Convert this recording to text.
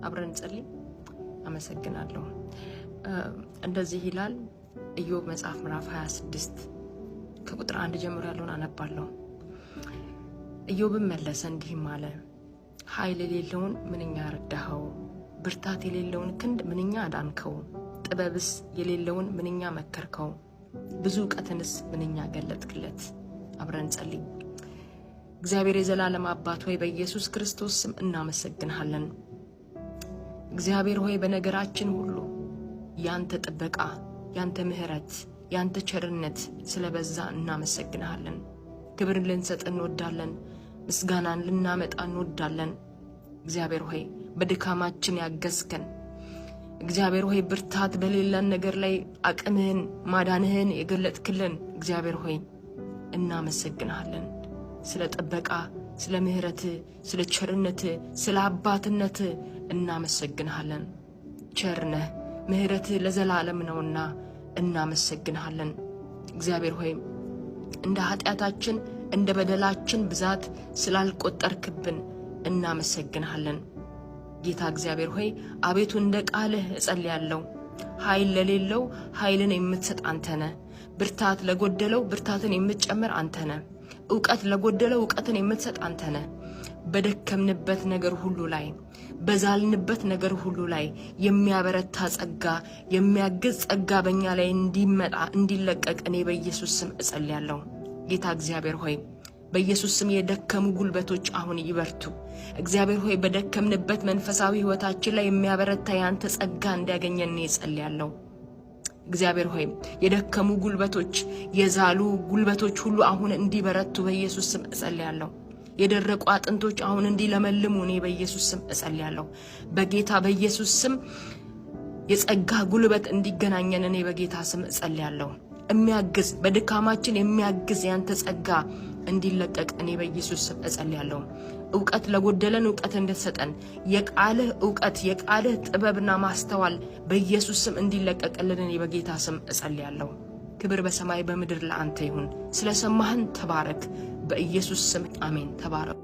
አብረን ጸልይ። አመሰግናለሁ። እንደዚህ ይላል ኢዮብ መጽሐፍ ምዕራፍ 26 ከቁጥር 1 ጀምሮ ያለውን አነባለሁ። ኢዮብም መለሰ እንዲህም አለ፣ ኃይል የሌለውን ምንኛ ረዳኸው፣ ብርታት የሌለውን ክንድ ምንኛ አዳንከው፣ ጥበብስ የሌለውን ምንኛ መከርከው፣ ብዙ ዕውቀትንስ ምንኛ ገለጥክለት። አብረን ጸልይ። እግዚአብሔር የዘላለም አባት ሆይ በኢየሱስ ክርስቶስ ስም እናመሰግንሃለን። እግዚአብሔር ሆይ በነገራችን ሁሉ ያንተ ጥበቃ፣ ያንተ ምህረት፣ ያንተ ቸርነት ስለበዛ እናመሰግንሃለን። ክብርን ልንሰጥ እንወዳለን። ምስጋናን ልናመጣ እንወዳለን። እግዚአብሔር ሆይ በድካማችን ያገዝከን፣ እግዚአብሔር ሆይ ብርታት በሌለን ነገር ላይ አቅምህን ማዳንህን የገለጥክልን እግዚአብሔር ሆይ እናመሰግንሃለን። ስለ ጥበቃ፣ ስለ ምህረት፣ ስለ ቸርነት፣ ስለ አባትነት እናመሰግንሃለን። ቸርነህ ምህረት ለዘላለም ነውና እናመሰግንሃለን። እግዚአብሔር ሆይ እንደ ኃጢአታችን እንደ በደላችን ብዛት ስላልቆጠርክብን እናመሰግንሃለን። ጌታ እግዚአብሔር ሆይ አቤቱ እንደ ቃልህ እጸልያለሁ። ኃይል ለሌለው ኃይልን የምትሰጥ አንተ ነህ። ብርታት ለጎደለው ብርታትን የምትጨምር አንተ ነህ። ዕውቀት ለጎደለው ዕውቀትን የምትሰጥ አንተ ነህ። በደከምንበት ነገር ሁሉ ላይ በዛልንበት ነገር ሁሉ ላይ የሚያበረታ ጸጋ፣ የሚያግዝ ጸጋ በእኛ ላይ እንዲመጣ እንዲለቀቅ እኔ በኢየሱስ ስም እጸልያለሁ። ጌታ እግዚአብሔር ሆይ በኢየሱስ ስም የደከሙ ጉልበቶች አሁን ይበርቱ። እግዚአብሔር ሆይ በደከምንበት መንፈሳዊ ሕይወታችን ላይ የሚያበረታ ያንተ ጸጋ እንዲያገኘን እኔ እጸልያለሁ። እግዚአብሔር ሆይ የደከሙ ጉልበቶች፣ የዛሉ ጉልበቶች ሁሉ አሁን እንዲበረቱ በኢየሱስ ስም እጸልያለሁ። የደረቁ አጥንቶች አሁን እንዲለመልሙ እኔ በኢየሱስ ስም እጸልያለሁ። በጌታ በኢየሱስ ስም የጸጋ ጉልበት እንዲገናኘን እኔ በጌታ ስም እጸልያለሁ። የሚያግዝ በድካማችን የሚያግዝ ያንተ ጸጋ እንዲለቀቅ እኔ በኢየሱስ ስም እጸልያለሁ። ዕውቀት ለጎደለን ዕውቀት እንድትሰጠን፣ የቃልህ ዕውቀት የቃልህ ጥበብና ማስተዋል በኢየሱስ ስም እንዲለቀቅልን እኔ በጌታ ስም እጸልያለሁ። ክብር በሰማይ በምድር ለአንተ ይሁን። ስለሰማህን ተባረክ። በኢየሱስ ስም አሜን። ተባረክ።